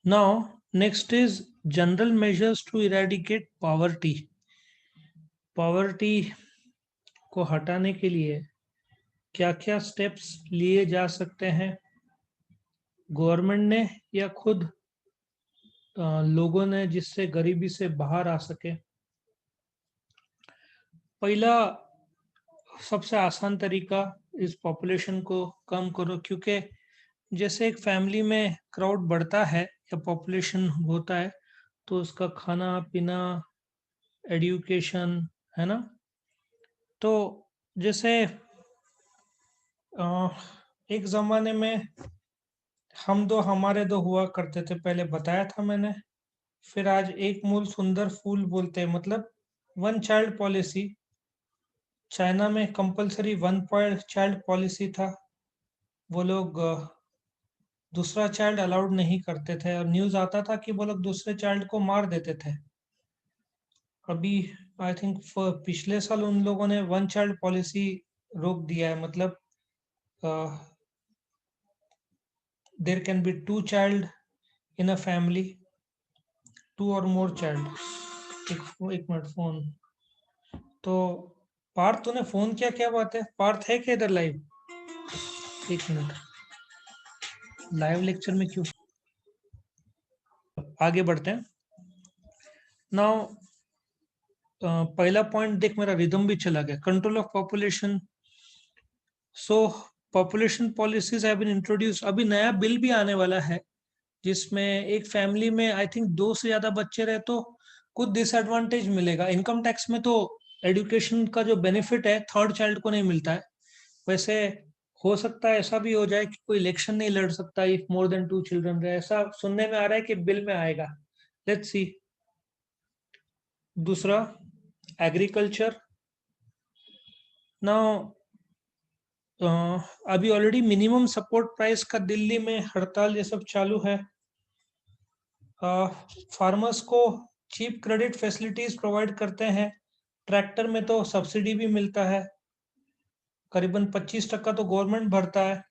Now, next is general measures to eradicate poverty. Poverty को हटाने के लिए क्या-क्या स्टेप्स लिए जा सकते हैं गवर्नमेंट ने या खुद लोगों ने, जिससे गरीबी से बाहर आ सके। पहला सबसे आसान तरीका इस पॉपुलेशन को कम करो, क्योंकि जैसे एक फैमिली में क्राउड बढ़ता है या पॉपुलेशन होता है तो उसका खाना पीना, एजुकेशन, है ना। तो जैसे एक ज़माने में हम दो हमारे दो हुआ करते थे, पहले बताया था मैंने। फिर आज एक मूल सुंदर फूल बोलते हैं, मतलब वन चाइल्ड पॉलिसी। चाइना में कंपलसरी वन चाइल्ड पॉलिसी था। वो लोग दूसरा चाइल्ड अलाउड नहीं करते थे और न्यूज़ आता था कि वो लोग दूसरे चाइल्ड को मार देते थे। अभी आई थिंक पिछले साल उन लोगों ने वन चाइल्ड पॉलिसी रोक दिया है, मतलब there can be two child in a family, two और मोर चाइल्ड। एक मिनट फोन। तो पार्थ, तूने फोन किया, क्या बात है? पार्थ है क्या इधर लाइव? एक मिनट, लाइव लेक्चर में क्यों? आगे बढ़ते हैं। नाउ पहला पॉइंट देख, मेरा रिदम भी चला गया। Control of population. So population policies have been introduce. अभी नया बिल भी आने वाला है जिसमें एक फैमिली में आई थिंक दो से ज्यादा बच्चे रहे तो कुछ डिसएडवांटेज मिलेगा। इनकम टैक्स में तो एजुकेशन का जो बेनिफिट है थर्ड चाइल्ड को नहीं मिलता है। वैसे हो सकता है ऐसा भी हो जाए कि कोई इलेक्शन नहीं लड़ सकता if more than two children रहे, ऐसा सुनने में आ रहा है कि बिल में आएगा। Let's see. दूसरा, एग्रीकल्चर। नाउ अभी ऑलरेडी मिनिमम सपोर्ट प्राइस का दिल्ली में हड़ताल ये सब चालू है। फार्मर्स को चीप क्रेडिट फैसिलिटीज प्रोवाइड करते हैं। ट्रैक्टर में तो सब्सिडी भी मिलता है, करीबन 25% तो गवर्नमेंट भरता है।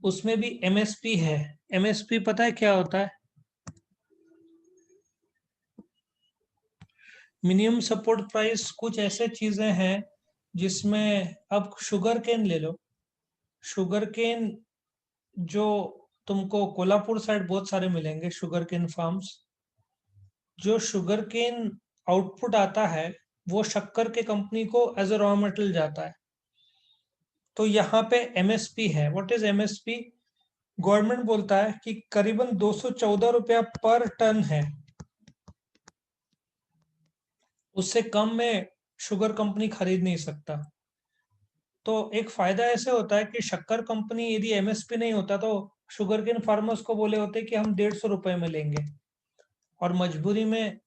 उसमें भी एमएसपी है। एमएसपी पता है क्या होता है? मिनिमम सपोर्ट प्राइस कुछ ऐसे चीजें हैं जिसमें, अब शुगर केन ले लो। शुगर केन जो तुमको कोल्हापुर साइड बहुत सारे मिलेंगे शुगर केन फार्म्स। जो शुगर केन आउटपुट आता है वो शक्कर के कंपनी को एज अ रॉ मटेरियल जाता है। तो यहाँ पे एमएसपी है। What is MSP? गवर्नमेंट बोलता है कि करीबन 214 रुपया पर टन है, उससे कम में शुगर कंपनी खरीद नहीं सकता। तो एक फायदा ऐसे होता है कि शक्कर कंपनी यदि एमएसपी नहीं होता तो शुगर केन फार्मर्स को बोले होते कि हम 150 रुपए में लेंगे, और मजबूरी में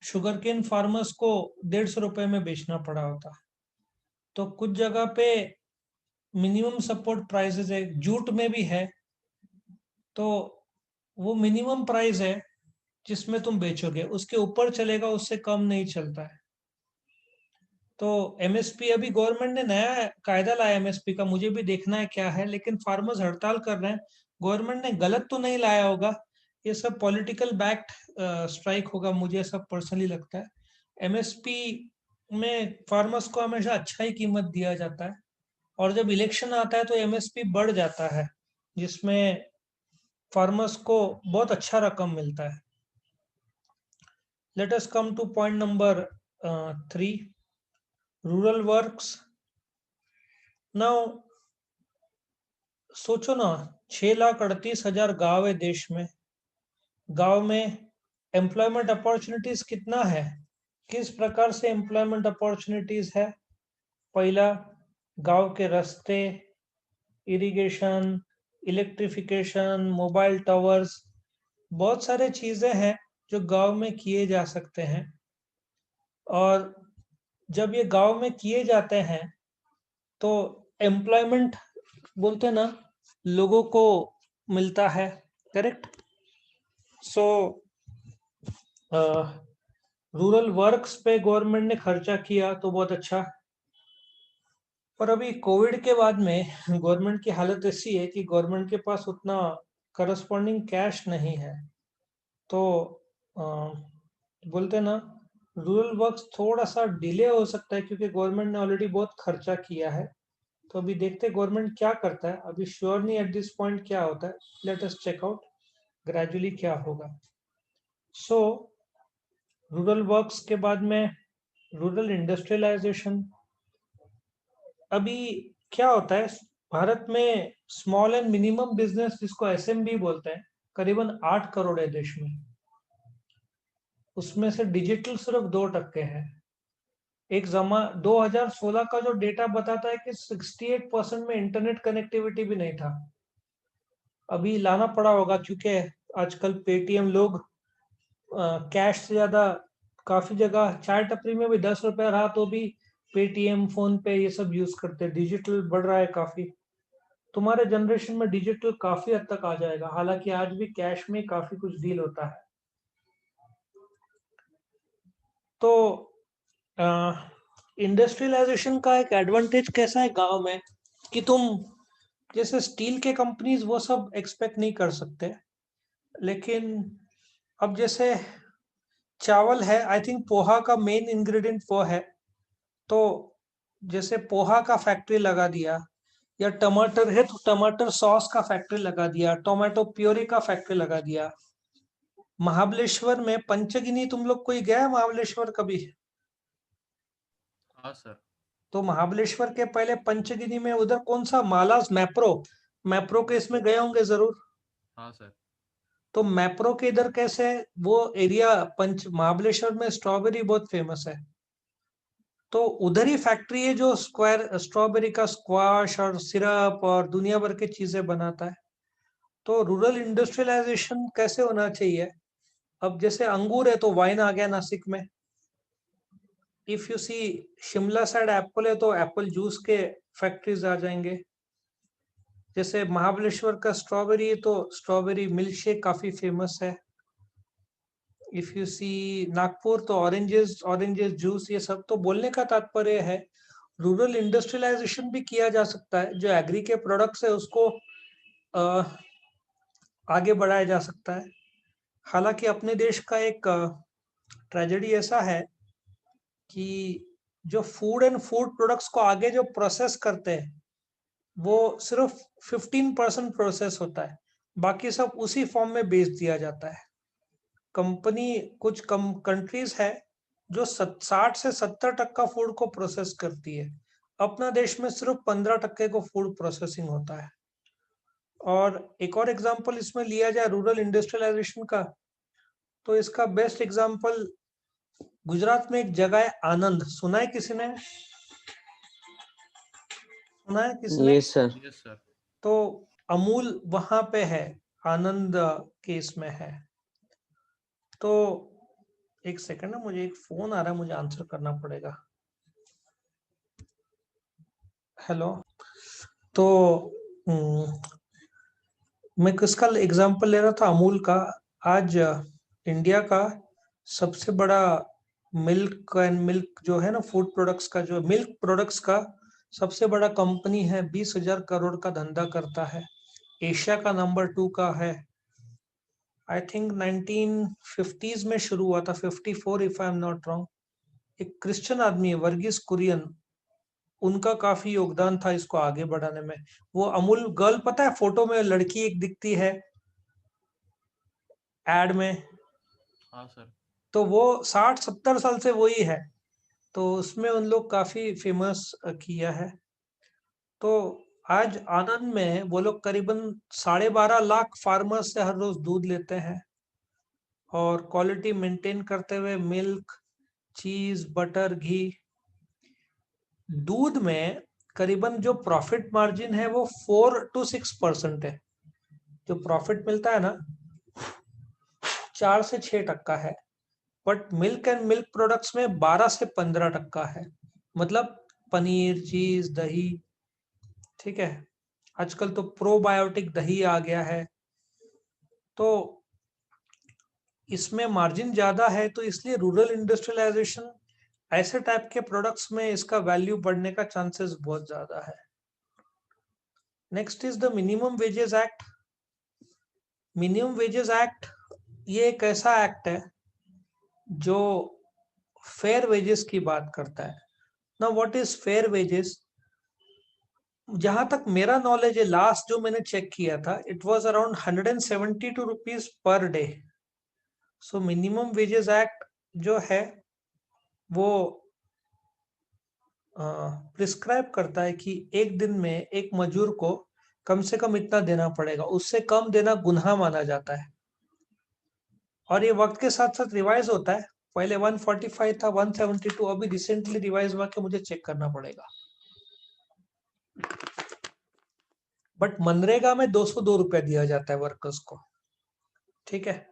शुगर केन फार्मर्स को 150 रुपए में बेचना पड़ा होता। तो कुछ जगह पे मिनिमम सपोर्ट प्राइसेस है, जूट में भी है। तो वो मिनिमम प्राइस है जिसमें तुम बेचोगे, उसके ऊपर चलेगा, उससे कम नहीं चलता है। तो एमएसपी अभी गवर्नमेंट ने नया कायदा लाया एमएसपी का, मुझे भी देखना है क्या है, लेकिन फार्मर्स हड़ताल कर रहे हैं। गवर्नमेंट ने गलत तो नहीं लाया होगा, ये सब पॉलिटिकल बैक्ड स्ट्राइक होगा, मुझे सब पर्सनली लगता है। एमएसपी में फार्मर्स को हमेशा अच्छा ही कीमत दिया जाता है, और जब इलेक्शन आता है तो एमएसपी बढ़ जाता है, जिसमें फार्मर्स को बहुत अच्छा रकम मिलता है। लेट अस come two point number 3, rural works. Now सोचो ना, 6,38,000 गांव है देश में। गांव में एम्प्लॉयमेंट अपॉर्चुनिटीज कितना है? किस प्रकार से एम्प्लॉयमेंट अपॉर्चुनिटीज है? पहला, गांव के रास्ते, इरिगेशन, इलेक्ट्रिफिकेशन, मोबाइल टावर्स, बहुत सारे चीजें हैं जो गांव में किए जा सकते हैं। और जब ये गांव में किए जाते हैं तो एम्प्लॉयमेंट बोलते हैं ना, लोगों को मिलता है। करेक्ट। सो रूरल वर्क्स पे गवर्नमेंट ने खर्चा किया तो बहुत अच्छा। पर अभी कोविड के बाद में गवर्नमेंट की हालत ऐसी है कि गवर्नमेंट के पास उतना करस्पॉन्डिंग कैश नहीं है, तो बोलते ना रूरल वर्क्स थोड़ा सा डिले हो सकता है, क्योंकि गवर्नमेंट ने ऑलरेडी बहुत खर्चा किया है। तो अभी देखते गवर्नमेंट क्या करता है, अभी श्योर नहीं एट दिस पॉइंट क्या होता है, let us check out gradually क्या होगा। सो रूरल वर्क्स के बाद में रूरल इंडस्ट्रियलाइजेशन। अभी क्या होता है भारत में, स्मॉल एंड मिनिमम बिजनेस जिसको एसएमबी बोलते हैं, करीबन 8 करोड़ है देश में। उसमें से डिजिटल सिर्फ 2% है। एक 2016 का जो डेटा बताता है कि 68% में इंटरनेट कनेक्टिविटी भी नहीं था। अभी लाना पड़ा होगा, क्योंकि आजकल पेटीएम लोग कैश से ज्यादा, काफी जगह चाय टपरी में भी 10 रुपया रहा तो भी पेटीएम, फोन पे ये सब यूज करते हैं। डिजिटल बढ़ रहा है काफी। तुम्हारे जनरेशन में डिजिटल काफी हद तक आ जाएगा, हालांकि आज भी कैश में काफी कुछ डील होता है। तो इंडस्ट्रियलाइजेशन का एक एडवांटेज कैसा है गांव में, कि तुम जैसे स्टील के कंपनीज वो सब एक्सपेक्ट नहीं कर सकते, लेकिन अब जैसे चावल है, आई थिंक पोहा का मेन इंग्रेडिएंट वो है। तो जैसे पोहा का फैक्ट्री लगा दिया, या टमाटर है तो टमाटर सॉस का फैक्ट्री लगा दिया, टोमेटो प्योरी का फैक्ट्री लगा दिया। महाबलेश्वर में पंचगिनी, तुम लोग कोई गया है महाबलेश्वर कभी? हाँ सर। तो महाबलेश्वर के पहले पंचगिनी में उधर कौन सा मालास मैप्रो, मैप्रो के इसमें गए होंगे जरूर। हाँ सर। तो मैप्रो के इधर कैसे है वो एरिया, पंच महाबलेश्वर में स्ट्रॉबेरी बहुत फेमस है। तो उधर ही फैक्ट्री है जो स्क्वायर स्ट्रॉबेरी का स्क्वाश और सिरप और दुनिया भर की चीजें बनाता है। तो रूरल इंडस्ट्रियलाइजेशन कैसे होना चाहिए, अब जैसे अंगूर है तो वाइन आ गया नासिक में। If you see Shimla side apple है तो एप्पल जूस के फैक्ट्रीज आ जाएंगे। जैसे महाबलेश्वर का स्ट्रॉबेरी है तो स्ट्रॉबेरी मिल्क शेक काफी फेमस है। इफ यू सी नागपुर तो ऑरेंजेस ऑरेंजेस जूस, ये सब। तो बोलने का तात्पर्य है रूरल इंडस्ट्रियलाइजेशन भी किया जा सकता है, जो एग्री के प्रोडक्ट्स है उसको अ, आगे बढ़ाया जा सकता है। हालांकि अपने देश का एक ट्रेजेडी ऐसा है कि जो फूड एंड फूड प्रोडक्ट्स को आगे जो प्रोसेस करते हैं वो सिर्फ 15% प्रोसेस होता है, बाकी सब उसी फॉर्म में बेच दिया जाता है। कंपनी कुछ कम कंट्रीज है जो 60 से 70% फूड को प्रोसेस करती है। अपना देश में सिर्फ 15% को फूड प्रोसेसिंग होता है। और एक और एग्जांपल इसमें लिया जाए रूरल इंडस्ट्रियलाइजेशन का, तो इसका बेस्ट एग्जांपल गुजरात में एक जगह है आनंद, सुना है किसी ने? सुना है किसी ने? Yes sir. Yes sir. तो अमूल वहां पे है, आनंद के इसमें है। तो एक सेकंड ना, मुझे एक फोन आ रहा है, मुझे आंसर करना पड़ेगा। हेलो। तो मैं किसका एग्जांपल ले रहा था, अमूल का। आज इंडिया का सबसे बड़ा मिल्क एंड मिल्क जो है ना, फूड प्रोडक्ट्स का, जो मिल्क प्रोडक्ट्स का सबसे बड़ा कंपनी है, 20,000 करोड़ का धंधा करता है। एशिया का नंबर 2 का है। आई थिंक 1950s में शुरू हुआ था, 54 if I am not wrong. एक क्रिश्चियन आदमी है, वर्गीस कुरियन, उनका काफी योगदान था इसको आगे बढ़ाने में। वो अमूल गर्ल, पता है फोटो में लड़की एक दिखती है एड में, हाँ सर। तो वो 60-70 साल से वही है। तो उसमें उन लोग काफी फेमस किया है। तो आज आनंद में वो लोग करीबन 12.5 लाख फार्मर्स से हर रोज दूध लेते हैं, और क्वालिटी मेंटेन करते हुए मिल्क, चीज, बटर, घी। दूध में करीबन जो प्रॉफिट मार्जिन है वो 4 to 6% है। जो प्रॉफिट मिलता है ना, 4 से 6% है। But milk and milk products में 12 से 15% है। मतलब पनीर, चीज, दही, ठीक है। आजकल तो प्रोबायोटिक दही आ गया है। तो इसमें मार्जिन ज्यादा है, तो इसलिए रूरल इंडस्ट्रियलाइजेशन ऐसे टाइप के प्रोडक्ट्स में इसका वैल्यू बढ़ने का चांसेस बहुत ज्यादा है। Next is the minimum wages act. Minimum wages act ये एक ऐसा एक्ट है जो फेयर वेजेस की बात करता है। ना व्हाट इज फेयर वेजेस? जहां तक मेरा नॉलेज है, लास्ट जो मैंने चेक किया था, it was around 172 rupees per day. So minimum wages act जो है वो प्रिस्क्राइब करता है कि एक दिन में एक मजदूर को कम से कम इतना देना पड़ेगा, उससे कम देना गुनाह माना जाता है। और ये वक्त के साथ साथ रिवाइज होता है। पहले 145 था, 172, अभी रिसेंटली रिवाइज हुआ कि मुझे चेक करना पड़ेगा। बट मनरेगा में 202 रुपया दिया जाता है वर्कर्स को। ठीक है।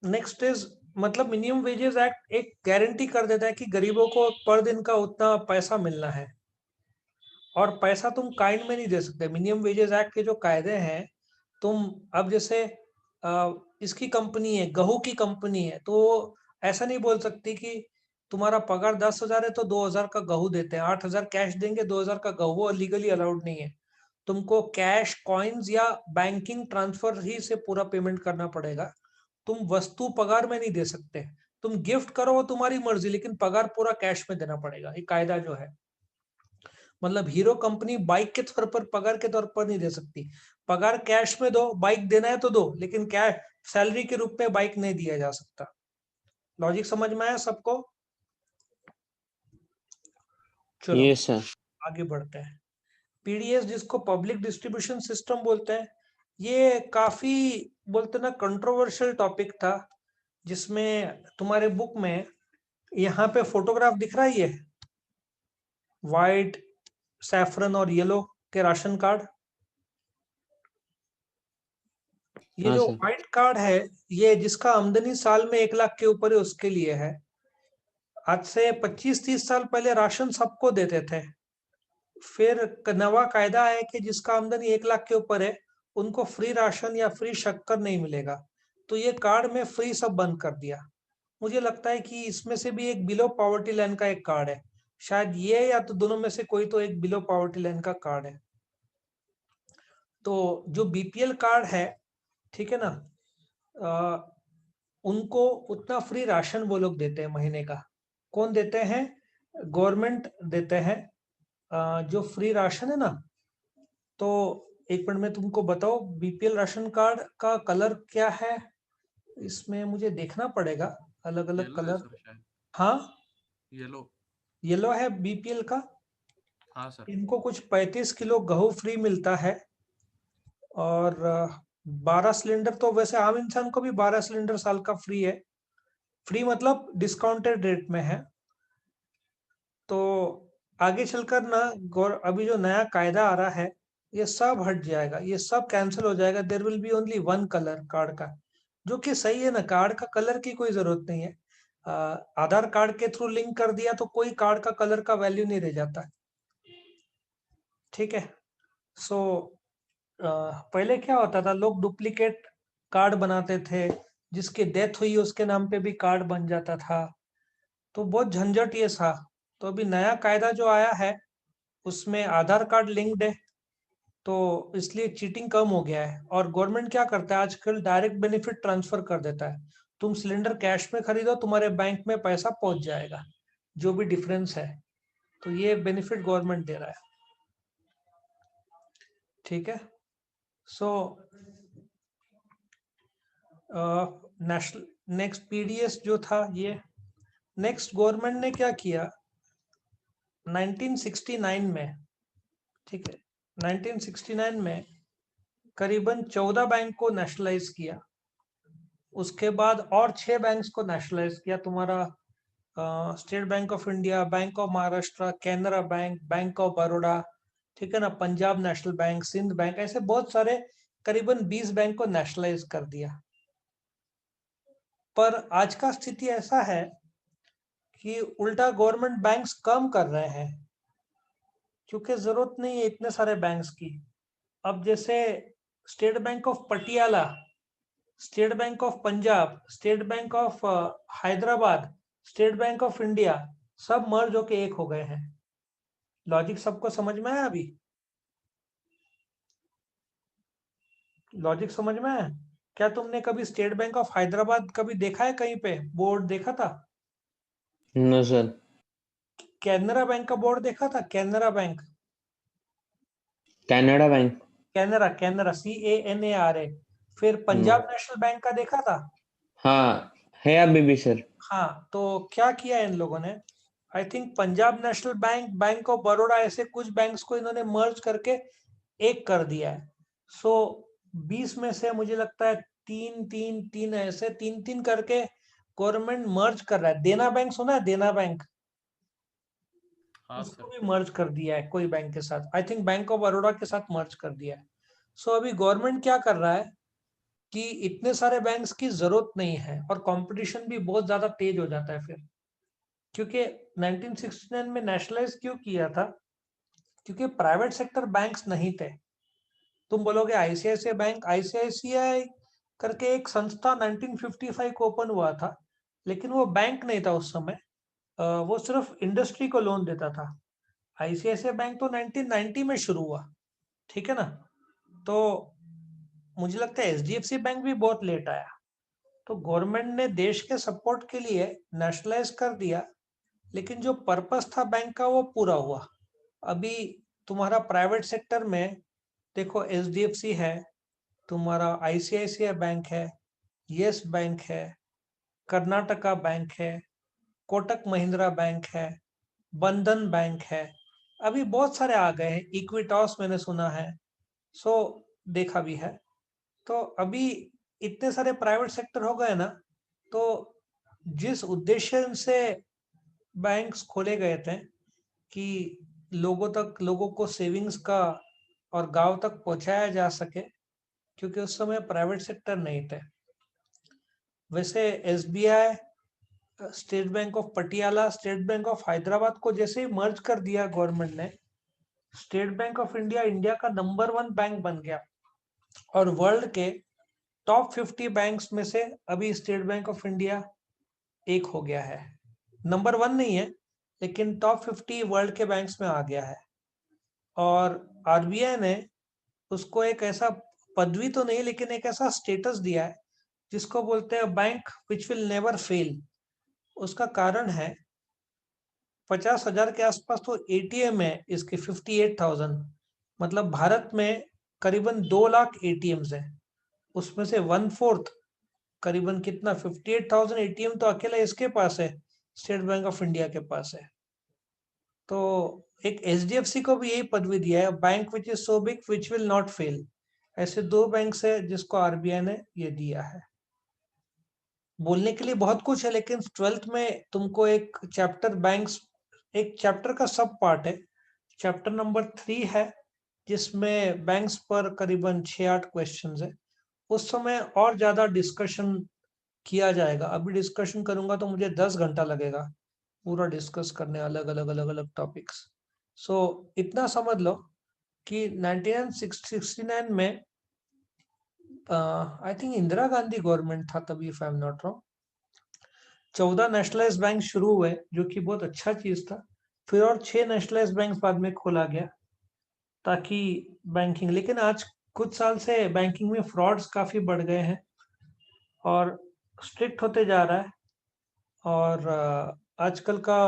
नेक्स्ट इज, मतलब मिनिमम वेजेस एक्ट एक गारंटी कर देता है कि गरीबों को पर दिन का उतना पैसा मिलना है, और पैसा तुम काइंड में नहीं दे सकते। मिनिमम वेजेस एक्ट के जो कायदे हैं, तुम अब जैसे इसकी कंपनी है, गेहूं की कंपनी है, तो ऐसा नहीं बोल सकती कि तुम्हारा पगार 10,000 है तो 2,000 का गेहूं देते हैं, 8,000 कैश देंगे, 2,000 का गेहूं, वो लीगली अलाउड नहीं है। तुमको कैश, कॉइन्स या बैंकिंग ट्रांसफर ही से पूरा पेमेंट करना पड़ेगा। तुम वस्तु पगार में नहीं दे सकते। तुम गिफ्ट करो वो तुम्हारी मर्जी, लेकिन पगार पूरा कैश में देना पड़ेगा, ये कायदा जो है। मतलब हीरो कंपनी बाइक के तौर पर, पगार के तौर पर नहीं दे सकती। पगार कैश में दो, बाइक देना है तो दो, लेकिन कैश सैलरी के रूप में बाइक नहीं दिया जा सकता। लॉजिक समझ में आया सबको? चलो ये सर। आगे बढ़ते हैं। पीडीएस, जिसको पब्लिक डिस्ट्रीब्यूशन सिस्टम बोलते हैं, ये काफी बोलते ना कंट्रोवर्शियल टॉपिक था, जिसमें तुम्हारे बुक में यहाँ पे फोटोग्राफ दिख रहा ही है, व्हाइट, सैफरन और येलो के राशन कार्ड। ये हाँ जो सर। व्हाइट कार्ड है, ये जिसका आमदनी साल में 1 लाख के ऊपर है उसके लिए है। आज से 25-30 साल पहले राशन सबको देते थे। फिर नवा कायदा है कि जिसका आमदनी 1 लाख के ऊपर है उनको फ्री राशन या फ्री शक्कर नहीं मिलेगा। तो ये कार्ड में फ्री सब बंद कर दिया। मुझे लगता है कि इसमें से भी एक बिलो पॉवर्टी लाइन का एक कार्ड है, शायद ये, या तो दोनों में से कोई तो एक बिलो पॉवर्टी लाइन का कार्ड है। तो जो बीपीएल कार्ड है, ठीक है ना, उनको उतना फ्री राशन वो लोग देते हैं महीने का। कौन देते हैं? गवर्नमेंट देते हैं। जो फ्री राशन है ना, तो एक मिनट में तुमको बताओ बीपीएल राशन कार्ड का कलर क्या है, इसमें मुझे देखना पड़ेगा, अलग अलग येलो है कलर। सर शायद। हाँ, येलो। येलो है बीपीएल का। हाँ सर। इनको कुछ 35 किलो गेहूं फ्री मिलता है, और 12 सिलेंडर, तो वैसे आम इंसान को भी 12 सिलेंडर साल का फ्री है। फ्री मतलब डिस्काउंटेड रेट में है। तो आगे चलकर ना, अभी जो नया कायदा आ रहा है, ये सब हट जाएगा, ये सब कैंसिल हो जाएगा। There will be only one colour card का, जो कि सही है ना। कार्ड का कलर की कोई जरूरत नहीं है। आधार कार्ड के थ्रू लिंक कर दिया तो कोई कार्ड का कलर का वैल्यू नहीं रह जाता। ठीक है। सो पहले क्या होता था, लोग डुप्लीकेट कार्ड बनाते थे, जिसकी डेथ हुई उसके नाम पे भी कार्ड बन जाता था। तो बहुत झंझट ये था। तो अभी नया कायदा जो आया है उसमें आधार कार्ड लिंक्ड है, तो इसलिए चीटिंग कम हो गया है। और गवर्नमेंट क्या करता है आजकल, डायरेक्ट बेनिफिट ट्रांसफर कर देता है। तुम सिलेंडर कैश में खरीदो, तुम्हारे बैंक में पैसा पहुंच जाएगा, जो भी डिफरेंस है। तो ये बेनिफिट गवर्नमेंट दे रहा है। ठीक है। सो नेशनल, नेक्स्ट पीडीएस जो था ये, नेक्स्ट गवर्नमेंट ने क्या किया 1969 में, ठीक है, 1969 में करीबन 14 बैंक को नेशनलाइज किया। उसके बाद और 6 बैंक्स को नेशनलाइज किया। तुम्हारा state bank of India, bank of Maharashtra, Canara bank, bank of Baroda, ठीक है ना, Punjab national bank, Sindh bank, ऐसे बहुत सारे करीबन 20 बैंक को नेशनलाइज कर दिया। पर आज का स्थिति ऐसा है कि उल्टा गवर्नमेंट बैंक्स कम कर रहे हैं, क्योंकि जरूरत नहीं है इतने सारे बैंक्स की। अब जैसे state bank of Patiala, state bank of Punjab, state bank of Hyderabad, state bank of India, सब मर्ज होके एक हो गए हैं। लॉजिक सबको समझ में आया अभी? लॉजिक समझ में आया? क्या तुमने कभी स्टेट बैंक ऑफ हैदराबाद कभी देखा है कहीं पे बोर्ड देखा था? No sir. कैनरा बैंक का बोर्ड देखा था? Canara bank, Canada bank. Canara, Canara CANARA। फिर पंजाब नेशनल बैंक का देखा था? हाँ है अभी भी सर। हाँ, तो क्या किया इन लोगों ने, I think Punjab national bank, bank of Baroda, ऐसे कुछ बैंक्स को इन्होंने मर्ज करके एक कर दिया है। सो 20 में से मुझे लगता है तीन तीन तीन ऐसे तीन तीन करके गवर्नमेंट मर्ज कर रहा है। देना बैंक सुना है? देना बैंक, हाँ उसको सर। भी मर्ज कर दिया है कोई बैंक के साथ, I think bank of Baroda के साथ मर्ज कर दिया है। सो अभी गवर्नमेंट क्या कर रहा है कि इतने सारे बैंक्स की जरूरत नहीं है और कंपटीशन भी बहुत ज्यादा तेज हो जाता है फिर। क्योंकि 1969 में नेशनलाइज क्यों किया था? क्योंकि प्राइवेट सेक्टर बैंक्स नहीं थे। तुम बोलोगे आईसीआईसीआई बैंक, आईसीआईसीआई करके एक संस्था 1955 को ओपन हुआ था, लेकिन वो बैंक नहीं था उस समय। वो सिर्फ इंडस्ट्री को लोन देता था। आईसीआईसीआई बैंक तो 1990 में शुरू हुआ, ठीक है ना? तो मुझे लगता है एचडीएफसी बैंक भी बहुत लेट आया। तो गवर्नमेंट ने देश के सपोर्ट के लिए नेशनलाइज कर दिया, लेकिन जो पर्पस था बैंक का वो पूरा हुआ। अभी तुम्हारा प्राइवेट सेक्टर में देखो, एचडीएफसी है, तुम्हारा आईसीआईसीआई बैंक है, यस बैंक है, कर्नाटका बैंक है, कोटक महिंद्रा बैंक है, बंधन बैंक है, अभी बहुत सारे आ गए हैं, इक्विटॉस मैंने सुना है, सो देखा भी है। तो अभी इतने सारे प्राइवेट सेक्टर हो गए ना, तो जिस उद्देश्य से बैंक्स खोले गए थे कि लोगों को सेविंग्स का और गांव तक पहुंचाया जा सके, क्योंकि उस समय प्राइवेट सेक्टर नहीं थे। वैसे SBI, state bank of Patiala, state bank of Hyderabad को जैसे ही मर्ज कर दिया गवर्नमेंट ने, state bank of India India का नंबर 1 बैंक बन गया। और वर्ल्ड के टॉप 50 बैंक्स में से अभी स्टेट बैंक ऑफ इंडिया एक हो गया है। नंबर 1 नहीं है, लेकिन टॉप 50 वर्ल्ड के बैंक्स में आ गया है। और आरबीआई ने उसको एक ऐसा पदवी तो नहीं, लेकिन एक ऐसा स्टेटस दिया है जिसको बोलते हैं bank which will never fail. उसका कारण है 50,000 के आसपास तो एटीएम है इसके, 58,000, मतलब भारत में करीबन 2 लाख एटीएम्स है। उसमें से 1/4, करीबन कितना, 58,000 एटीएम तो अकेला इसके पास है, स्टेट बैंक ऑफ इंडिया के पास है। तो एक एचडीएफसी को भी यही पदवी दिया है, bank which is so big which will not fail. ऐसे 2 बैंक है जिसको आरबीआई ने ये दिया है। बोलने के लिए बहुत कुछ है, लेकिन 12th में तुमको एक चैप्टर बैंक्स, एक चैप्टर का सब पार्ट है, चैप्टर नंबर 3 है, जिसमें बैंक्स पर करीबन 6-8 क्वेश्चंस है। उस समय और ज्यादा डिस्कशन किया जाएगा। अभी डिस्कशन करूंगा तो मुझे 10 घंटा लगेगा पूरा डिस्कस करने, अलग अलग अलग अलग टॉपिक्स। सो इतना समझ लो कि 1969 में I think Indira Gandhi government था तभी, if I am not wrong, 14 nationalise bank शुरू हुए, जो कि बहुत अच्छा चीज था। फिर और 6 नेशनलाइज बैंक बाद में खोला गया ताकि बैंकिंग, लेकिन आज कुछ साल से बैंकिंग में फ्रॉड्स काफी बढ़ गए हैं और स्ट्रिक्ट होते जा रहा है। और आजकल का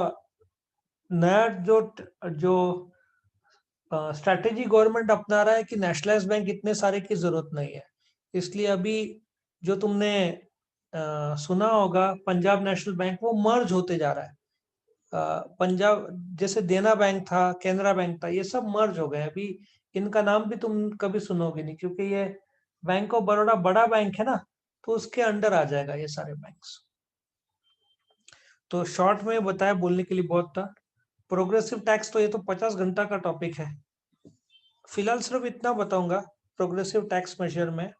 नया जो जो स्ट्रैटेजी गवर्नमेंट अपना रहा है कि नेशनलाइज बैंक इतने सारे की जरूरत नहीं है। इसलिए अभी जो तुमने सुना होगा पंजाब नेशनल बैंक, वो मर्ज होते जा रहा है। पंजाब, जैसे देना बैंक था, कैनरा बैंक था, ये सब मर्ज हो गए अभी। इनका नाम भी तुम कभी सुनोगे नहीं, क्योंकि ये बैंक ऑफ बड़ौदा बड़ा बैंक है ना, तो उसके अंडर आ जाएगा ये सारे बैंक्स। तो शॉर्ट में बताया, बोलने के लिए बहुत था। प्रोग्रेसिव टैक्स तो ये तो 50 घंटा का टॉपिक है, फिलहाल सिर्फ इतना बताऊंगा। प्रोग्रेसिव टैक्स मेजर में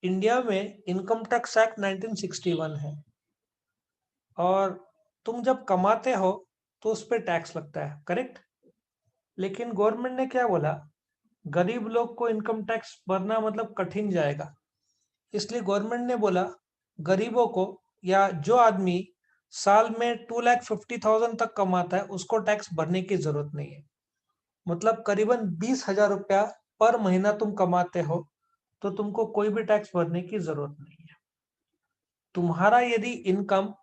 इंडिया में इनकम टैक्स एक्ट 1961 है, और तुम जब कमाते हो तो उस पर टैक्स लगता है, करेक्ट? लेकिन गवर्नमेंट ने क्या बोला, गरीब लोग को इनकम टैक्स भरना मतलब कठिन जाएगा। इसलिए गवर्नमेंट ने बोला गरीबों को, या जो आदमी साल में 2,50,000 तक कमाता है, उसको टैक्स भरने की जरूरत नहीं है। मतलब करीबन 20,000 रुपया पर महीना तुम कमाते हो तो तुमको कोई भी टैक्स भरने की जरूरत नहीं है। तुम्हारा यदि इनकम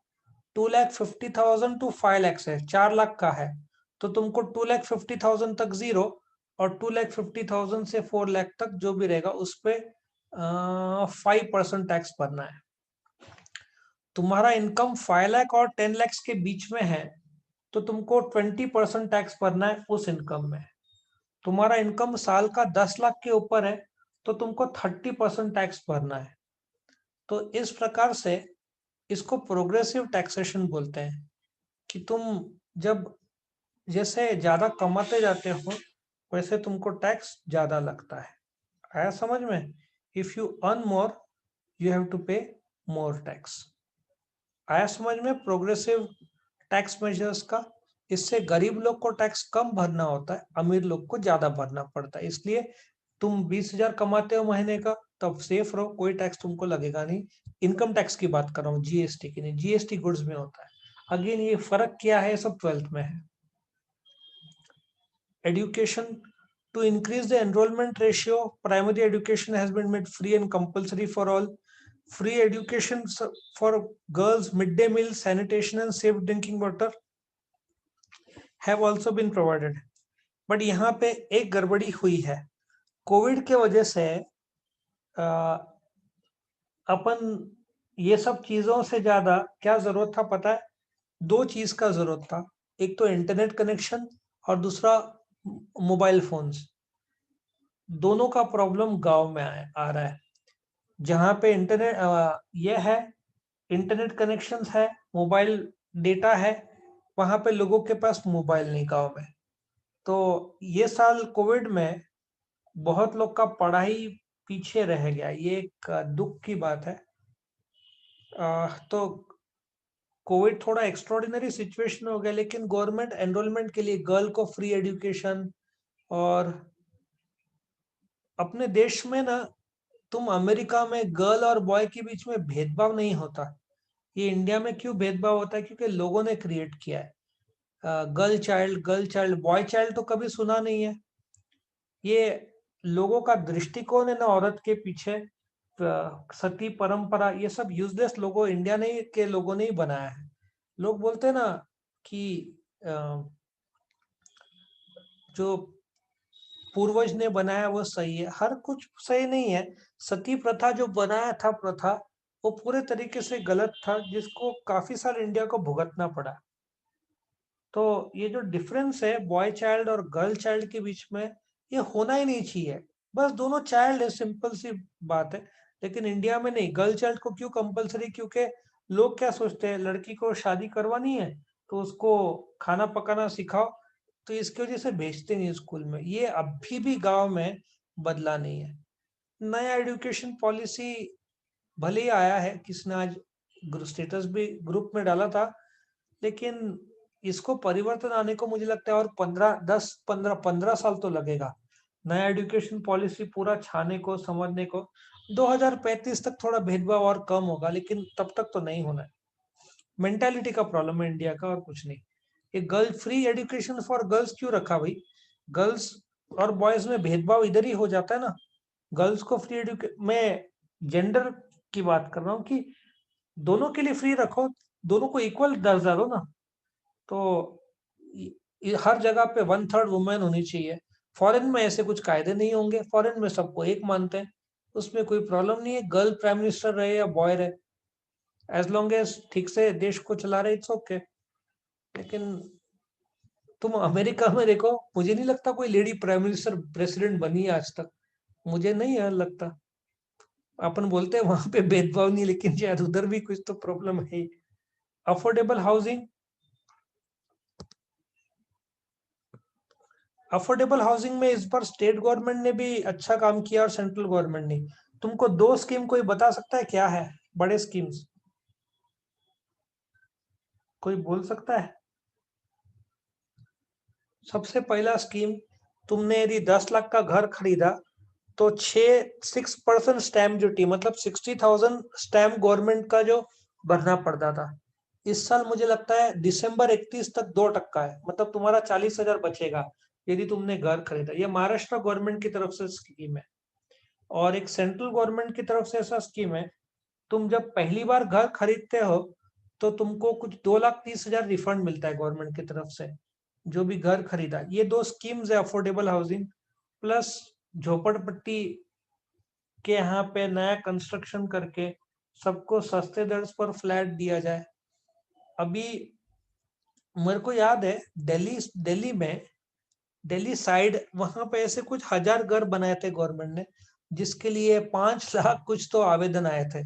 2,50,000 टू 5 लाख है, 4 लाख का है, तो तुमको 2,50,000 तक जीरो और 2,50,000 से 4 लाख तक जो भी रहेगा उस पे 5% टैक्स भरना है। तुम्हारा इनकम 5 लाख और 10 लाख के बीच में है तो तुमको 20% टैक्स भरना है उस इनकम में। तुम्हारा इनकम साल का 10 लाख के ऊपर है तो तुमको 30% टैक्स भरना है। तो इस प्रकार से इसको प्रोग्रेसिव टैक्सेशन बोलते हैं कि तुम जब जैसे ज्यादा कमाते जाते हो वैसे तुमको टैक्स ज्यादा लगता है। आया समझ में? If you earn more you have to pay more tax. आया समझ में प्रोग्रेसिव टैक्स मेजर्स का? इससे गरीब लोग को टैक्स कम भरना होता है, अमीर लोग को ज्यादा भरना पड़ता है। इसलिए तुम 20,000 कमाते हो महीने का तब सेफ रहो, कोई टैक्स तुमको लगेगा नहीं। इनकम टैक्स की बात कर रहा हूँ, जीएसटी की नहीं। जीएसटी गुड्स में होता है। अगेन ये फर्क क्या है, सब 12th में है। Education, to increase the enrollment ratio, primary education has been made free and compulsory for all. Free education for girls, midday meal, sanitation and safe drinking water have also been provided. But यहाँ पे एक गड़बड़ी हुई है। Covid के वजह से अपन ये सब चीजों से ज्यादा क्या जरूरत था पता है? 2 चीज का जरूरत था, एक तो इंटरनेट कनेक्शन और दूसरा मोबाइल फोन्स। दोनों का प्रॉब्लम गांव में आ रहा है। जहाँ पे इंटरनेट ये है, इंटरनेट कनेक्शंस है, मोबाइल डेटा है, वहां पे लोगों के पास मोबाइल नहीं गांव में। तो ये साल कोविड में बहुत लोग का पढ़ाई पीछे रह गया, ये एक दुख की बात है। तो कोविड थोड़ा एक्स्ट्रॉर्डिनरी सिचुएशन हो गया, लेकिन गवर्नमेंट एनरोलमेंट के लिए गर्ल को फ्री एजुकेशन, और अपने देश में ना तुम अमेरिका में गर्ल और बॉय के बीच में भेदभाव नहीं होता। ये इंडिया में क्यों भेदभाव होता है? क्योंकि लोगों ने क्रिएट किया है। गर्ल चाइल्ड, बॉय चाइल्ड तो कभी सुना नहीं है। ये लोगों का दृष्टिकोण है ना औरत के पीछे। सती परंपरा, ये सब यूजलेस लोगों इंडिया ने के लोगों ने ही बनाया है। लोग बोलते हैं ना कि जो पूर्वज ने बनाया वो सही है, हर कुछ सही नहीं है। सती प्रथा जो बनाया था प्रथा, वो पूरे तरीके से गलत था, जिसको काफी साल इंडिया को भुगतना पड़ा। तो ये जो डिफरेंस है बॉय चाइल्ड और गर्ल चाइल्ड के बीच में, ये होना ही नहीं चाहिए। बस दोनों चाइल्ड है, सिंपल सी बात है। लेकिन इंडिया में नहीं, गर्ल चाइल्ड को क्यों कंपलसरी? क्योंकि लोग क्या सोचते हैं, लड़की को शादी करवानी है तो उसको खाना पकाना सिखाओ, तो इसकी वजह से भेजते नहीं स्कूल में। ये अभी भी गांव में बदला नहीं है। नया एजुकेशन पॉलिसी भले ही आया है, किसने आज स्टेटस भी ग्रुप में डाला था, लेकिन इसको परिवर्तन आने को मुझे लगता है और 15 साल तो लगेगा। नया एजुकेशन पॉलिसी पूरा छाने को, समझने को 2035 तक थोड़ा भेदभाव और कम होगा, लेकिन तब तक तो नहीं होना है। मेंटालिटी का प्रॉब्लम है इंडिया का, और कुछ नहीं। ये girl free education for girls क्यों रखा भाई? गर्ल्स और बॉयज में भेदभाव इधर ही हो जाता है ना। गर्ल्स को फ्री एजुकेशन, मैं जेंडर की बात कर रहा हूँ कि दोनों के लिए फ्री रखो, दोनों को इक्वल दर्जा दो ना। तो हर जगह पे 1/3 वुमेन होनी चाहिए। फॉरेन में ऐसे कुछ कायदे नहीं होंगे, फॉरेन में सबको एक मानते हैं, उसमें कोई प्रॉब्लम नहीं है, गर्ल प्राइम मिनिस्टर रहे या बॉय रहे, एज लॉन्ग एज ठीक से देश को चला रहे, इट्स ओके। लेकिन तुम अमेरिका में देखो, मुझे नहीं लगता कोई लेडी प्राइम मिनिस्टर प्रेसिडेंट बनी है आज तक, मुझे नहीं यार लगता। अपन बोलते हैं वहां पे भेदभाव नहीं, लेकिन शायद उधर भी कुछ तो प्रॉब्लम है। अफोर्डेबल हाउसिंग, अफोर्डेबल हाउसिंग में इस बार स्टेट गवर्नमेंट ने भी अच्छा काम किया और सेंट्रल गवर्नमेंट ने। तुमको 2 स्कीम कोई बता सकता है क्या है बड़े स्कीम्स? कोई बोल सकता है? सबसे पहला स्कीम, तुमने यदि 10 लाख का घर खरीदा तो 6% स्टैम्प ड्यूटी, मतलब 60,000 स्टैम्प गवर्नमेंट का जो भरना पड़ता था। इस साल मुझे लगता है दिसंबर 31 तक 2% है, मतलब तुम्हारा 40,000 बचेगा यदि तुमने घर खरीदा। ये महाराष्ट्र गवर्नमेंट की तरफ से स्कीम है। और एक सेंट्रल गवर्नमेंट की तरफ से ऐसा स्कीम है, तुम जब पहली बार घर खरीदते हो तो तुमको कुछ 2,30,000 रिफंड मिलता है गवर्नमेंट की तरफ से, जो भी घर खरीदा। ये 2 स्कीम्स है, अफोर्डेबल हाउसिंग प्लस झोपड़पट्टी के यहाँ पे नया कंस्ट्रक्शन करके सबको सस्ते दर पर फ्लैट दिया जाए। अभी मेरे को याद है दिल्ली में, दिल्ली साइड वहां पे ऐसे कुछ 1,000 घर बनाए थे गवर्नमेंट ने, जिसके लिए 5 लाख कुछ तो आवेदन आए थे।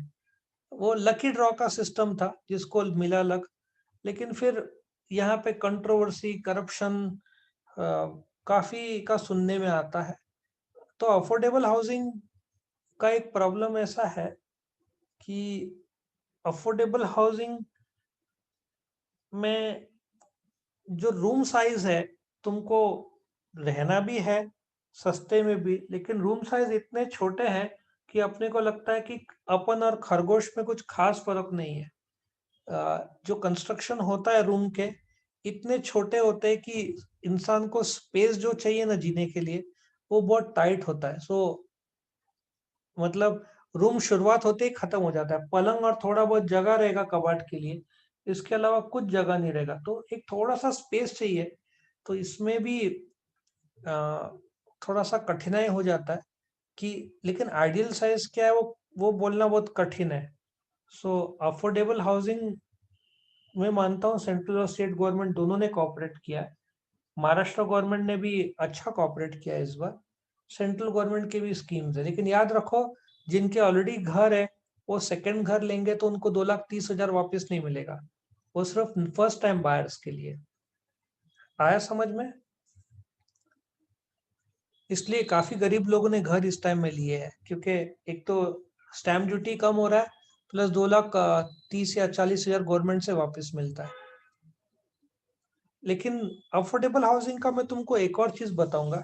वो लकी ड्रॉ का सिस्टम था जिसको मिला लक, लेकिन फिर यहाँ पे कंट्रोवर्सी, करप्शन काफी का सुनने में आता है। तो अफोर्डेबल हाउसिंग का एक प्रॉब्लम ऐसा है कि अफोर्डेबल हाउसिंग में जो रूम साइज है, तुमको रहना भी है सस्ते में भी, लेकिन रूम साइज इतने छोटे हैं कि अपने को लगता है कि अपन और खरगोश में कुछ खास फर्क नहीं है। जो कंस्ट्रक्शन होता है रूम के इतने छोटे होते हैं कि इंसान को स्पेस जो चाहिए ना जीने के लिए, वो बहुत टाइट होता है। सो मतलब रूम शुरुआत होते ही खत्म हो जाता है। पलंग और थोड़ा बहुत जगह रहेगा कबाड़ के लिए, इसके अलावा कुछ जगह नहीं रहेगा, तो एक थोड़ा सा स्पेस चाहिए। तो इसमें भी थोड़ा सा कठिनाई हो जाता है कि, लेकिन आइडियल साइज क्या है वो बोलना बहुत कठिन है। सो अफोर्डेबल हाउसिंग मैं मानता हूँ सेंट्रल और स्टेट गवर्नमेंट दोनों ने कोऑपरेट किया है। महाराष्ट्र गवर्नमेंट ने भी अच्छा कोऑपरेट किया है इस बार। सेंट्रल गवर्नमेंट के भी स्कीम्स है, लेकिन याद रखो जिनके ऑलरेडी घर है वो सेकंड घर लेंगे तो उनको 2,30,000 वापस नहीं मिलेगा, वो सिर्फ फर्स्ट टाइम बायर्स के लिए। आया समझ में? इसलिए काफी गरीब लोगों ने घर इस टाइम में लिए हैं, क्योंकि एक तो स्टैम्प ड्यूटी कम हो रहा है, प्लस 2,30,000 या 40,000 गवर्नमेंट से वापस मिलता है। लेकिन अफोर्डेबल हाउसिंग का मैं तुमको एक और चीज बताऊंगा।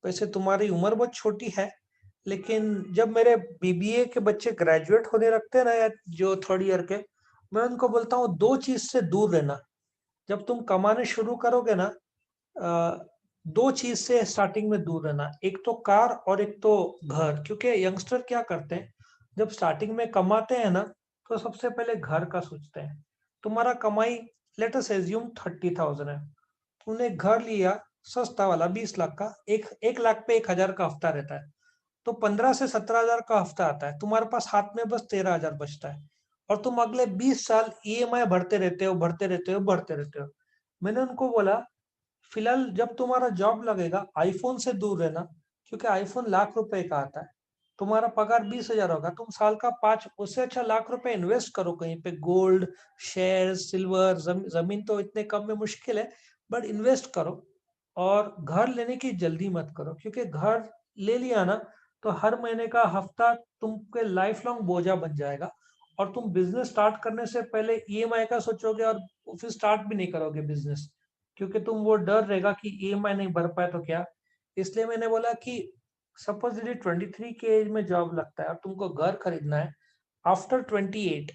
वैसे तुम्हारी उम्र बहुत छोटी है, लेकिन जब मेरे बीबीए के बच्चे ग्रेजुएट होने लगते हैं ना, या जो थर्ड ईयर के, मैं उनको बोलता हूँ 2 चीज से दूर रहना। जब तुम कमाने शुरू करोगे ना, 2 चीज से स्टार्टिंग में दूर रहना, एक तो कार और एक तो घर। क्योंकि यंगस्टर क्या करते हैं, जब स्टार्टिंग में कमाते हैं ना, तो सबसे पहले घर का सोचते हैं। तुम्हारा कमाई लेट अस एज्यूम 30,000 है, तूने घर लिया सस्ता वाला 20 लाख का, 1 लाख पे 1,000 का हफ्ता रहता है, तो 15 से 17,000 का हफ्ता आता है, तुम्हारे पास हाथ में बस 13,000 बचता है, और तुम अगले 20 साल ईएमआई भरते रहते हो, भरते रहते हो, भरते रहते हो। मैंने उनको बोला फिलहाल जब तुम्हारा जॉब लगेगा आईफोन से दूर रहना, क्योंकि आईफोन लाख रुपए का आता है। तुम्हारा पगार 20,000 होगा, तुम साल का 5, उससे अच्छा लाख रुपए इन्वेस्ट करो कहीं पे, गोल्ड, शेयर, सिल्वर, जमीन तो इतने कम में मुश्किल है, बट इन्वेस्ट करो। और घर लेने की जल्दी मत करो, क्योंकि घर ले लिया ना तो हर महीने का हफ्ता तुमके लाइफ लॉन्ग बोझा बन जाएगा, और तुम बिजनेस स्टार्ट करने से पहले ईएमआई का सोचोगे और फिर स्टार्ट भी नहीं करोगे बिजनेस, क्योंकि तुम वो डर रहेगा कि ईएमआई नहीं भर पाए तो क्या। इसलिए मैंने बोला कि सपोज यदि 23 के एज में जॉब लगता है और तुमको घर खरीदना है आफ्टर 28,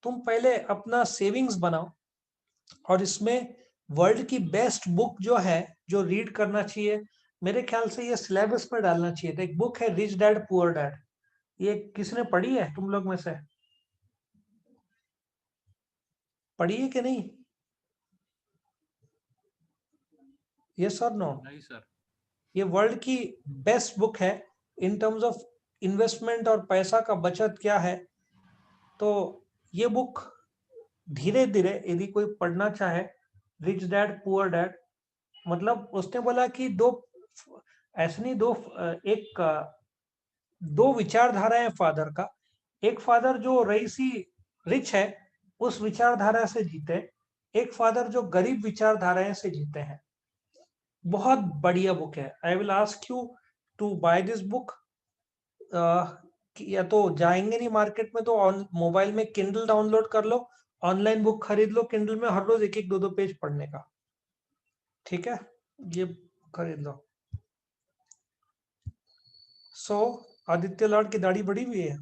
तुम पहले अपना सेविंग्स बनाओ। और इसमें वर्ल्ड की बेस्ट बुक जो है, जो रीड करना चाहिए, मेरे ख्याल से ये सिलेबस में डालना चाहिए था, एक बुक है रिच डैड पुअर डैड। ये किसने पढ़ी है तुम लोग में से? पढ़ी है कि नहीं? यस और नो? नहीं सर। ये वर्ल्ड की बेस्ट बुक है इन टर्म्स ऑफ इन्वेस्टमेंट और पैसा का बचत क्या है। तो ये बुक धीरे धीरे यदि कोई पढ़ना चाहे, रिच डैड पुअर डैड, मतलब उसने बोला कि दो, ऐसे नहीं, एक दो विचारधारा है फादर का। एक फादर जो रईसी रिच है उस विचारधारा से जीते, एक फादर जो गरीब विचारधाराएं से जीते हैं। बहुत बढ़िया बुक है। I will ask you to buy this book. या तो जाएंगे नहीं मार्केट में तो मोबाइल में किंडल डाउनलोड कर लो, ऑनलाइन बुक खरीद लो किंडल में, हर रोज एक एक 2-2 पेज पढ़ने का। ठीक है, ये खरीद लो। सो आदित्य लॉर्ड की दाढ़ी बड़ी हुई है,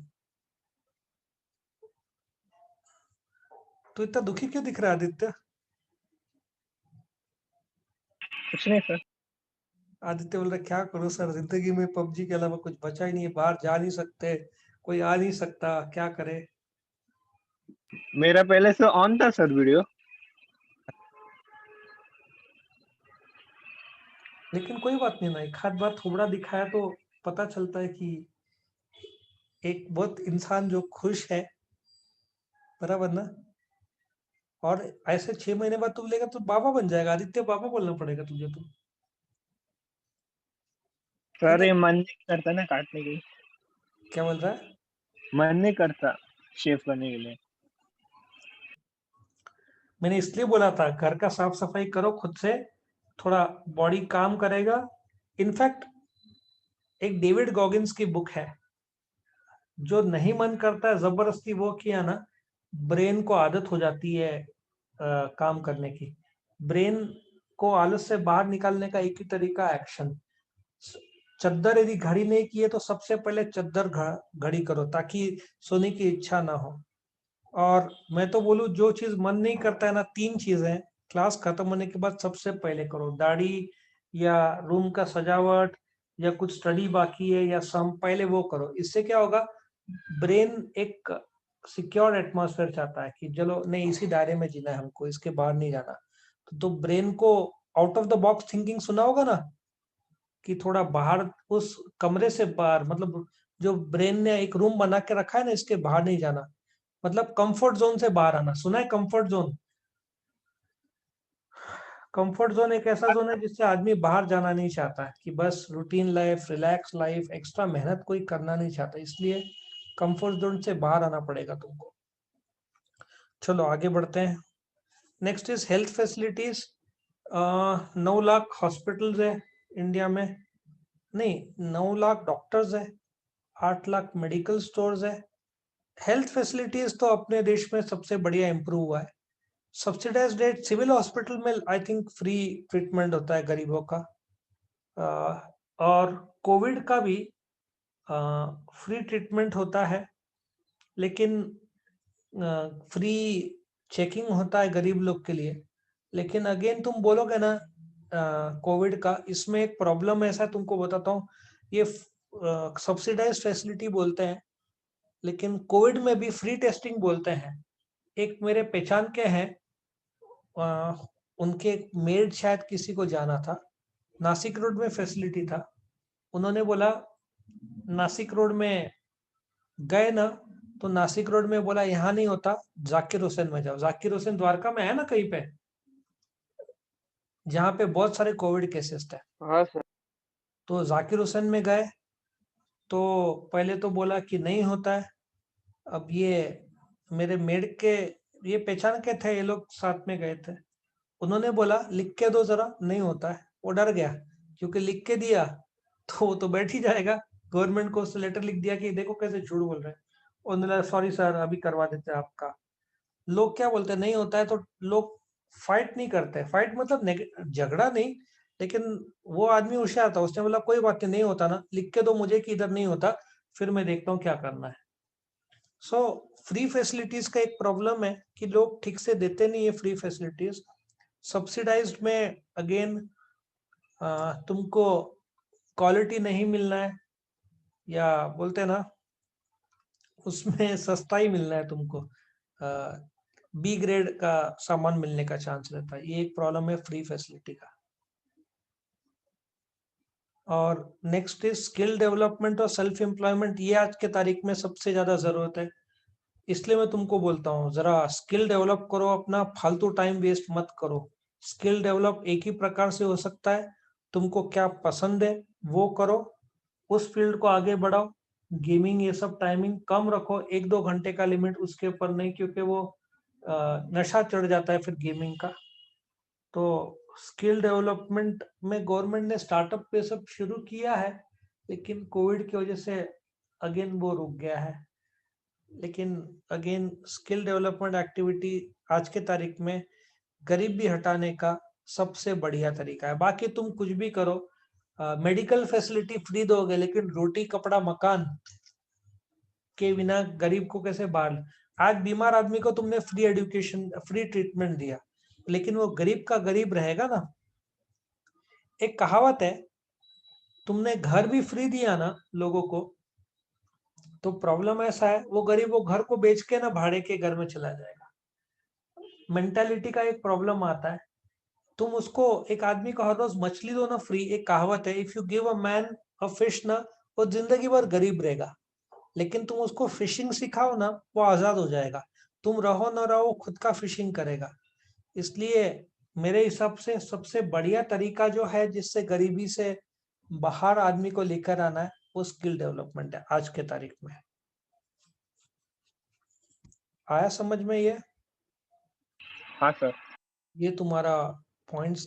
तो इतना दुखी क्यों दिख रहा है आदित्य? कुछ नहीं सर। आदित्य बोल रहा क्या करूं सर, जिंदगी में पबजी के अलावा कुछ बचा ही नहीं है, बाहर जा नहीं सकते, कोई आ नहीं सकता, क्या करे। मेरा पहले से ऑन था सर वीडियो। लेकिन कोई बात नहीं ना, एक आध बार थोड़ा दिखाया तो पता चलता है कि एक बहुत इंसान जो खुश है, बराबर ना। और ऐसे 6 महीने बाद तू लेगा तो बाबा बन जाएगा, आदित्य बाबा बोलना पड़ेगा तुझे तो। सर ये मन नहीं करता ना काटने के लिए, क्या बोल रहा है? मन नहीं करता शेव करने के लिए। मैंने इसलिए बोला था घर का साफ सफाई करो खुद से, थोड़ा बॉडी काम करेगा। इनफैक्ट एक डेविड गॉगिन्स की बुक है, जो नहीं मन करता है जबरदस्ती वो किया ना, ब्रेन को आदत हो जाती है काम करने की। ब्रेन को आलस से बाहर निकालने का एक ही तरीका एक्शन। चद्दर यदि घड़ी नहीं की है तो सबसे पहले चद्दर घड़ी करो, ताकि सोने की इच्छा ना हो। और मैं तो बोलूं जो चीज मन नहीं करता है ना, 3 चीजें क्लास खत्म होने के बाद सबसे पहले करो। दाढ़ी या रूम का सजावट या कुछ स्टडी बाकी है या सम, पहले वो करो। इससे क्या होगा, ब्रेन एक सिक्योर एटमॉस्फेयर चाहता है कि चलो नहीं इसी दायरे में जीना है हमको, इसके बाहर नहीं जाना। तो ब्रेन को out of the box thinking सुना होगा ना, कि थोड़ा बाहर उस कमरे से बाहर, मतलब जो ब्रेन ने एक रूम बना के रखा है ना, इसके बाहर नहीं जाना, मतलब कंफर्ट जोन से बाहर आना। सुना है कंफर्ट जोन? कंफर्ट जोन एक ऐसा जोन है जिससे आदमी बाहर जाना नहीं चाहता है, कि बस routine life, relax life, extra मेहनत कोई करना नहीं चाहता, इसलिए कंफर्ट जोन से बाहर आना पड़ेगा तुमको। चलो आगे बढ़ते हैं। Next is health facilities. 9 lakh hospitals है इंडिया में, नहीं 9 लाख डॉक्टर्स है, 8 लाख मेडिकल स्टोर्स है। हेल्थ फैसिलिटीज तो अपने देश में सबसे बढ़िया इंप्रूव हुआ है। सब्सिडाइज्ड रेट, सिविल हॉस्पिटल में आई थिंक फ्री ट्रीटमेंट होता है गरीबों का। और कोविड का भी फ्री ट्रीटमेंट होता है, लेकिन फ्री चेकिंग होता है गरीब लोग के लिए। लेकिन अगेन तुम बोलोगे ना कोविड का, इसमें एक प्रॉब्लम ऐसा है, तुमको बताता हूँ। ये सब्सिडाइज्ड फैसिलिटी बोलते हैं, लेकिन कोविड में भी फ्री टेस्टिंग बोलते हैं। एक मेरे पहचान के हैं, उनके मेड शायद किसी को जाना था, नासिक रोड में फैसिलिटी था। उन्होंने बोला नासिक रोड में गए ना, तो नासिक रोड में बोला यहाँ नहीं होता, जाकिर हुसैन में जाओ। जाकिर हुसैन द्वारका में है ना कहीं पे, जहाँ पे बहुत सारे कोविड केसेस थे। हाँ सर। तो जाकिर हुसैन में गए तो पहले तो बोला कि नहीं होता है। अब ये मेरे मेड के ये पहचान के थे, ये लोग साथ में गए थे। उन्होंने बोला लिख के दो जरा, नहीं होता है। वो डर गया, क्योंकि लिख के दिया तो वो तो बैठ ही जाएगा। गवर्नमेंट को उससे लेटर लिख दिया कि देखो कैसे झूठ बोल रहे हैं। उन्होंने सॉरी सर अभी करवा देते हैं आपका। लोग क्या बोलते हैं, नहीं होता है तो लोग फाइट नहीं करते। फाइट मतलब झगड़ा नहीं, लेकिन वो आदमी होशियार था, उसने बोला कोई बात नहीं होता ना, लिख के दो मुझे कि इधर नहीं होता, फिर मैं देखता हूँ क्या करना है। सो फ्री फैसिलिटीज का एक प्रॉब्लम है कि लोग ठीक से देते नहीं है फ्री फैसिलिटीज। सब्सिडाइज्ड में अगेन तुमको क्वालिटी नहीं मिलना है, या बोलते हैं ना उसमें सस्ता ही मिलना है तुमको, बी ग्रेड का सामान मिलने का चांस रहता है। ये एक प्रॉब्लम है फ्री फैसिलिटी का। और नेक्स्ट इज स्किल डेवलपमेंट और सेल्फ एम्प्लॉयमेंट। ये आज के तारीख में सबसे ज्यादा जरूरत है, इसलिए मैं तुमको बोलता हूँ जरा स्किल डेवलप करो अपना, फालतू टाइम वेस्ट मत करो। स्किल डेवलप एक ही प्रकार से हो सकता है, तुमको क्या पसंद है वो करो, उस फील्ड को आगे बढ़ाओ। गेमिंग ये सब टाइमिंग कम रखो, 1-2 घंटे का लिमिट, उसके ऊपर नहीं, क्योंकि वो नशा चढ़ जाता है फिर गेमिंग का। तो स्किल डेवलपमेंट में गवर्नमेंट ने स्टार्टअप पे सब शुरू किया है, लेकिन कोविड की वजह से अगेन वो रुक गया है। लेकिन अगेन स्किल डेवलपमेंट एक्टिविटी आज के तारीख में गरीबी हटाने का सबसे बढ़िया तरीका है। बाकी तुम कुछ भी करो, मेडिकल फैसिलिटी फ्री दोगे, लेकिन रोटी कपड़ा मकान के बिना गरीब को कैसे बाहर। आज बीमार आदमी को तुमने फ्री एजुकेशन, फ्री ट्रीटमेंट दिया, लेकिन वो गरीब का गरीब रहेगा ना। एक कहावत है तुमने घर भी फ्री दिया ना लोगों को, तो प्रॉब्लम ऐसा है वो गरीब वो घर को बेच के ना भाड़े के घर में चला जाएगा। मेंटालिटी का एक प्रॉब्लम आता है। तुम उसको एक आदमी को हर रोज मछली दो ना फ्री, एक कहावत है, if you give a man a fish ना, वो जिंदगी भर गरीब रहेगा। लेकिन तुम उसको फिशिंग सिखाओ ना, वो आजाद हो जाएगा। तुम रहो ना रहो, खुद का फिशिंग करेगा। इसलिए मेरे हिसाब से सबसे बढ़िया तरीका जो है जिससे गरीबी से बाहर आदमी को लेकर आना है, वो स्किल डेवलपमेंट है आज के तारीख में। आया समझ में ये? हाँ सर। ये तुम्हारा पॉइंट्स